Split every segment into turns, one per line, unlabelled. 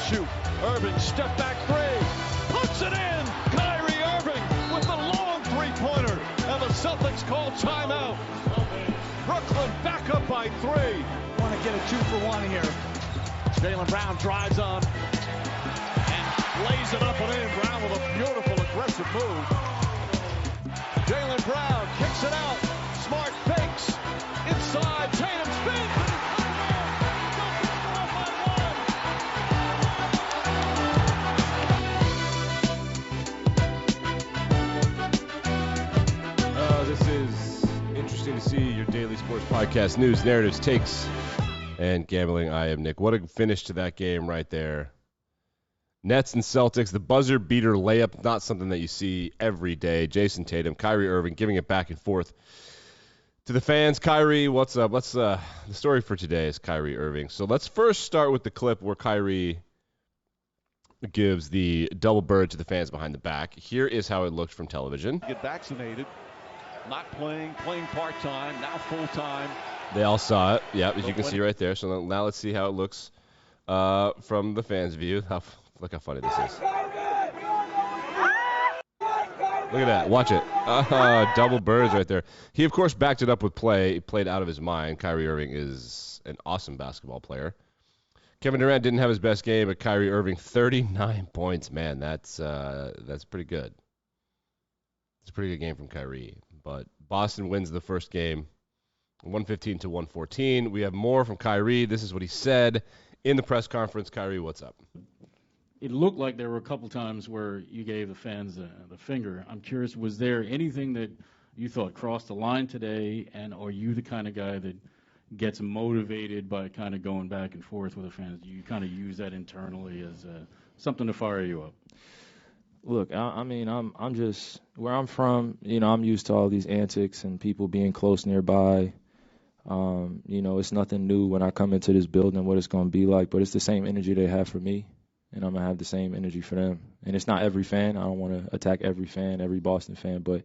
shoot. Irving, step back three. Puts it in. Kyrie Irving with the long three-pointer. And the Celtics call timeout. Brooklyn back up by 3.
Want to get a 2-for-1 here.
Jaylen Brown drives on and lays it up and in. Brown with a beautiful aggressive move. Jaylen Brown kicks it out. Smart fakes. Inside. Tatum spins.
This is interesting to see your daily sports podcast news, narratives, takes, and gambling. I am Nick. What a finish to that game right there. Nets and Celtics, the buzzer beater layup, not something that you see every day. Jason Tatum, Kyrie Irving giving it back and forth to the fans. Kyrie, what's up? The story for today is Kyrie Irving. So let's first start with the clip where Kyrie gives the double bird to the fans behind the back. Here is how it looked from television.
Get vaccinated, not playing part-time, now full-time.
They all saw it, yeah, as you can see right there. So now let's see how it looks from the fans' view. Look how funny this is. Look at that. Watch it. Double birds right there. He, of course, backed it up with play. He played out of his mind. Kyrie Irving is an awesome basketball player. Kevin Durant didn't have his best game, but Kyrie Irving, 39 points. Man, that's pretty good. It's a pretty good game from Kyrie. But Boston wins the first game, 115 to 114. We have more from Kyrie. This is what he said in the press conference. Kyrie, what's up?
It looked like there were a couple times where you gave the fans the finger. I'm curious, was there anything that you thought crossed the line today, and are you the kind of guy that gets motivated by kind of going back and forth with the fans? Do you kind of use that internally as something to fire you up?
Look, I mean, I'm just where I'm from. I'm used to all these antics and people being close nearby. It's nothing new when I come into this building, what it's going to be like, but it's the same energy they have for me, and I'm going to have the same energy for them. And it's not every fan. I don't want to attack every fan, every Boston fan, but,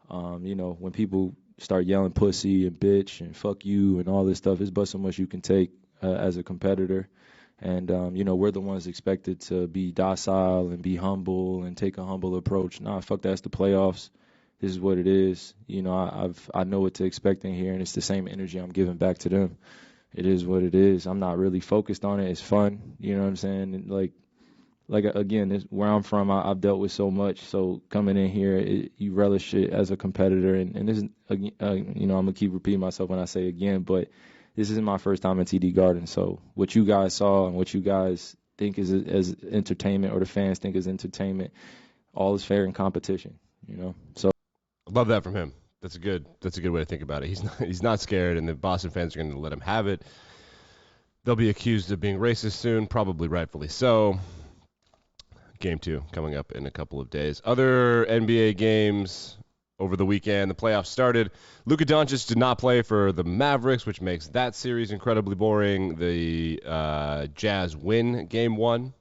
when people start yelling pussy and bitch and fuck you and all this stuff, it's but so much you can take as a competitor. And, we're the ones expected to be docile and be humble and take a humble approach. Nah, fuck that. It's the playoffs. This is what it is. I know what to expect in here, and it's the same energy I'm giving back to them. It is what it is. I'm not really focused on it. It's fun. You know what I'm saying? And like again, where I'm from, I've dealt with so much. So coming in here, you relish it as a competitor. And this is, I'm going to keep repeating myself when I say again, but this isn't my first time at TD Garden. So what you guys saw and what you guys think is as entertainment, or the fans think is entertainment, all is fair in competition. So
Love that from him. That's a good way to think about it. He's not scared, and the Boston fans are going to let him have it. They'll be accused of being racist soon, probably rightfully so. Game 2 coming up in a couple of days. Other NBA games over the weekend, the playoffs started. Luka Doncic did not play for the Mavericks, which makes that series incredibly boring. The Jazz win Game 1.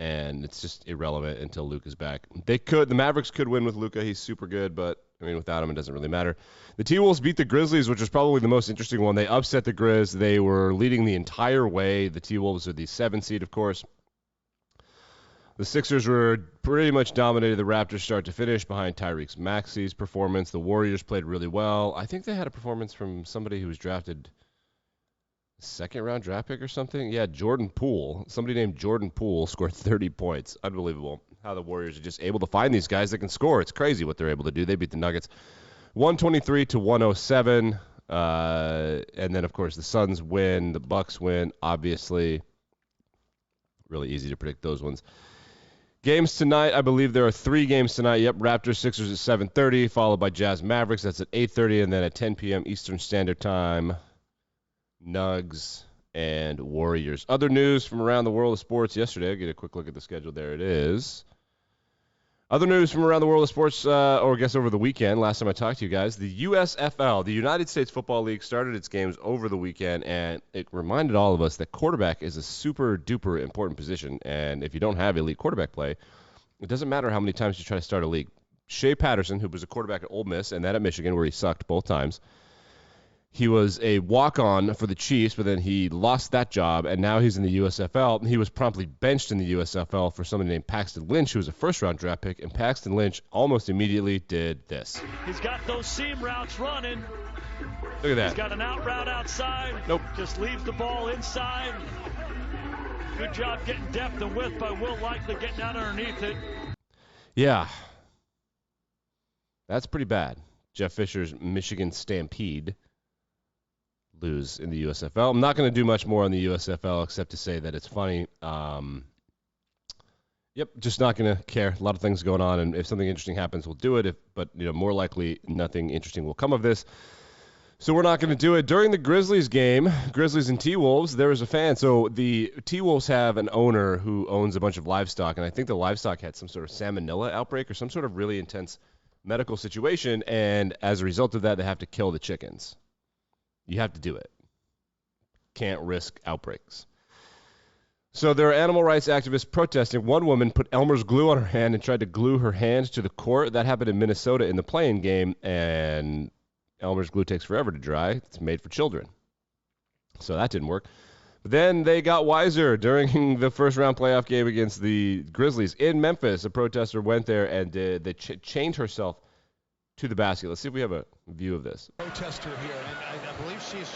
And it's just irrelevant until Luka's back. The Mavericks could win with Luka. He's super good, but without him, it doesn't really matter. The T-Wolves beat the Grizzlies, which was probably the most interesting one. They upset the Grizz. They were leading the entire way. The T-Wolves are the 7th seed, of course. The Sixers were pretty much dominated the Raptors start to finish behind Tyrese Maxey's performance. The Warriors played really well. I think they had a performance from somebody who was drafted second-round draft pick or something? Yeah, Jordan Poole. Somebody named Jordan Poole scored 30 points. Unbelievable how the Warriors are just able to find these guys that can score. It's crazy what they're able to do. They beat the Nuggets 123 to 107. And then, of course, the Suns win. The Bucks win, obviously. Really easy to predict those ones. Games tonight, I believe there are 3 games tonight. Yep, Raptors, Sixers at 7:30, followed by Jazz Mavericks. That's at 8:30, and then at 10 p.m. Eastern Standard Time, Nugs and Warriors. Other news from around the world of sports yesterday. I'll get a quick look at the schedule. There it is. Other news from around the world of sports, or I guess over the weekend, last time I talked to you guys, the USFL, the United States Football League, started its games over the weekend, and it reminded all of us that quarterback is a super-duper important position, and if you don't have elite quarterback play, it doesn't matter how many times you try to start a league. Shea Patterson, who was a quarterback at Ole Miss and then at Michigan, where he sucked both times, He was a walk-on for the Chiefs, but then he lost that job, and now he's in the USFL. He was promptly benched in the USFL for somebody named Paxton Lynch, who was a first-round draft pick, and Paxton Lynch almost immediately did this.
He's got those seam routes running.
Look at that.
He's got an out route outside.
Nope.
Just leaves the ball inside. Good job getting depth and width by Will Likely getting out underneath it.
Yeah. That's pretty bad. Jeff Fisher's Michigan Stampede lose in the USFL. I'm not going to do much more on the USFL except to say that it's funny. Just not going to care. A lot of things going on, and if something interesting happens, we'll do it. But more likely, nothing interesting will come of this. So we're not going to do it. During the Grizzlies game, Grizzlies and T-Wolves, there was a fan. So the T-Wolves have an owner who owns a bunch of livestock, and I think the livestock had some sort of salmonella outbreak or some sort of really intense medical situation, and as a result of that, they have to kill the chickens. You have to do it. Can't risk outbreaks. So there are animal rights activists protesting. One woman put Elmer's glue on her hand and tried to glue her hand to the court. That happened in Minnesota in the playing game, and Elmer's glue takes forever to dry. It's made for children. So that didn't work. But then they got wiser. During the first-round playoff game against the Grizzlies in Memphis, a protester went there and they chained herself to the basket. Let's see if we have a view of this.
Protester here, and I believe she's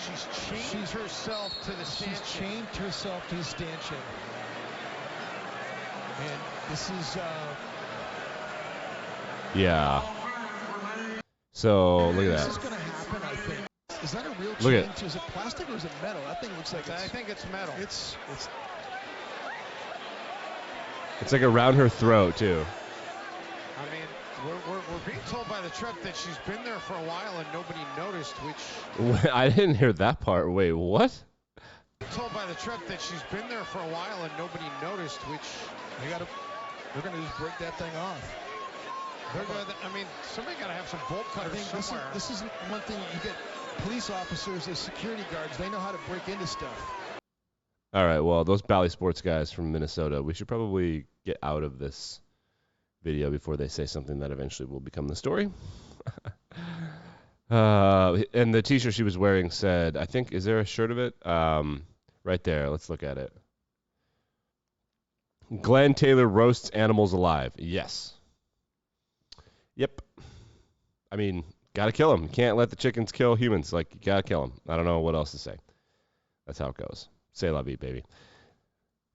chained herself to the stanchion. She's chained herself to the stanchion. And this is
Yeah. So look at
this
that.
is going to happen, I think. Is that a real
Look
chain?
at
Is it plastic or is it metal? That thing looks like
I think it's metal.
It's
It's like around her throat too.
I mean, we're being told by the truck that she's been there for a while and nobody noticed, which...
I didn't hear that part. Wait, what?
We're told by the truck that she's been there for a while and nobody noticed, which...
they're going to just break that thing off.
Somebody got to have some bolt
I
cutters
think
somewhere.
this is one thing you get. Police officers as security guards, they know how to break into stuff.
All right, well, those Bally Sports guys from Minnesota, we should probably get out of this video before they say something that eventually will become the story. And the T-shirt she was wearing said, I think, is there a shirt of it? Right there. Let's look at it. Glenn Taylor roasts animals alive. Yes. Yep. I mean, gotta kill them. You can't let the chickens kill humans. Like, you gotta kill them. I don't know what else to say. That's how it goes. Say la vie, baby.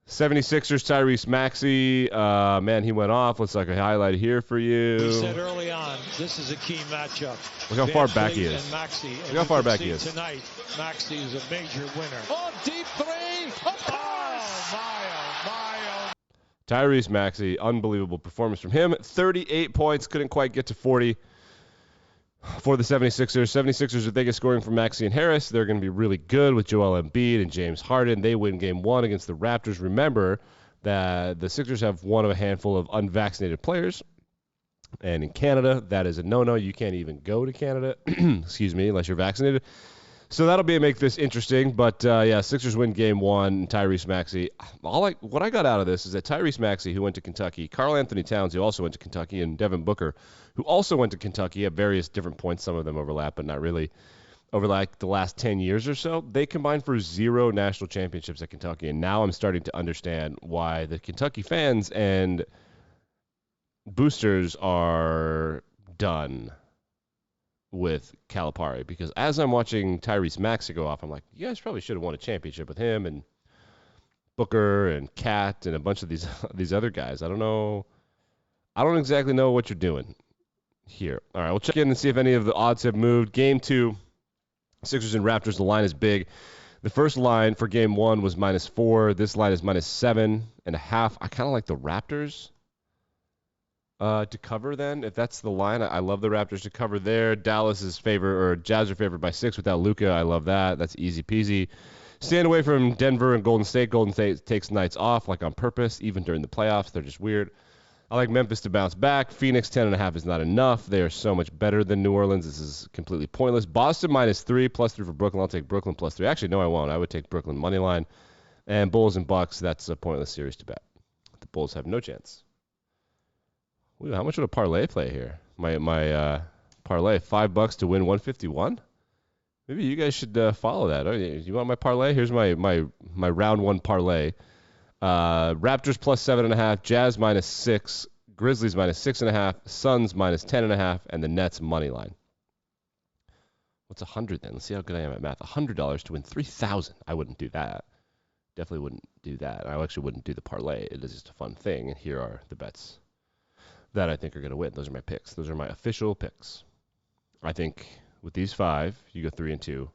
76ers Tyrese Maxey. Man, he went off. Looks like a highlight here for you.
We said early on, this is a key matchup.
Look how far back he is.
And Maxey.
Look how far back he is.
Tonight, Maxey is a major winner.
Oh, deep three. Of course.
Tyrese Maxey, unbelievable performance from him. 38 points, couldn't quite get to 40 for the 76ers. 76ers, if they get scoring from Maxey and Harris, they're going to be really good with Joel Embiid and James Harden. They win game one against the Raptors. Remember that the Sixers have one of a handful of unvaccinated players. And in Canada, that is a no-no. You can't even go to Canada, excuse me, unless you're vaccinated. So that'll make this interesting. But, Sixers win game one. Tyrese Maxey. What I got out of this is that Tyrese Maxey, who went to Kentucky, Karl Anthony Towns, who also went to Kentucky, and Devin Booker, who also went to Kentucky at various different points. Some of them overlap, but not really. Over the last 10 years or so, they combined for 0 national championships at Kentucky. And now I'm starting to understand why the Kentucky fans and boosters are done with Calipari, because as I'm watching Tyrese Maxey go off, I'm like, you guys probably should have won a championship with him and Booker and Cat and a bunch of these other guys. I don't exactly know what you're doing here. All right, we'll check in and see if any of the odds have moved. Game 2, Sixers and Raptors, the line is big. The first line for game 1 was -4. This line is -7.5. I kind of like the Raptors to cover then, if that's the line. I love the Raptors to cover there. Dallas is Jazz are favored by 6 without Luka. I love that. That's easy peasy. Stand away from Denver and Golden State. Golden State takes nights off, on purpose, even during the playoffs. They're just weird. I like Memphis to bounce back. Phoenix 10.5 is not enough. They are so much better than New Orleans. This is completely pointless. Boston -3, +3 for Brooklyn. I'll take Brooklyn +3. Actually, no, I won't. I would take Brooklyn money line. And Bulls and Bucks, that's a pointless series to bet. The Bulls have no chance. Ooh, how much would a parlay play here? My parlay, $5 to win 151. Maybe you guys should follow that. Oh, you want my parlay? Here's my round one parlay. Raptors plus 7.5, Jazz minus 6, Grizzlies minus 6.5, Suns minus 10.5, and the Nets money line. What's 100 then? Let's see how good I am at math. $100 to win 3,000. I wouldn't do that. Definitely wouldn't do that. I actually wouldn't do the parlay. It is just a fun thing. And here are the bets that I think are going to win. Those are my picks. Those are my official picks. I think with these 5, you go 3-2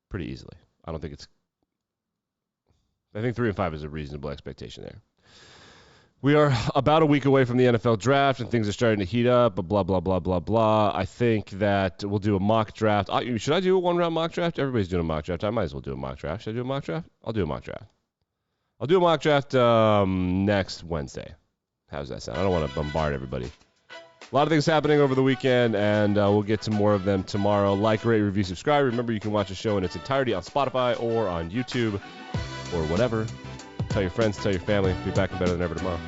pretty easily. I think 3 and 5 is a reasonable expectation there. We are about a week away from the NFL draft, and things are starting to heat up, but blah, blah, blah, blah, blah. I think that we'll do a mock draft. Should I do a one-round mock draft? Everybody's doing a mock draft. I might as well do a mock draft. Should I do a mock draft? I'll do a mock draft. I'll do a mock draft next Wednesday. How's that sound? I don't want to bombard everybody. A lot of things happening over the weekend, and we'll get to more of them tomorrow. Like, rate, review, subscribe. Remember, you can watch the show in its entirety on Spotify or on YouTube or whatever. Tell your friends, tell your family. Be back and better than ever tomorrow.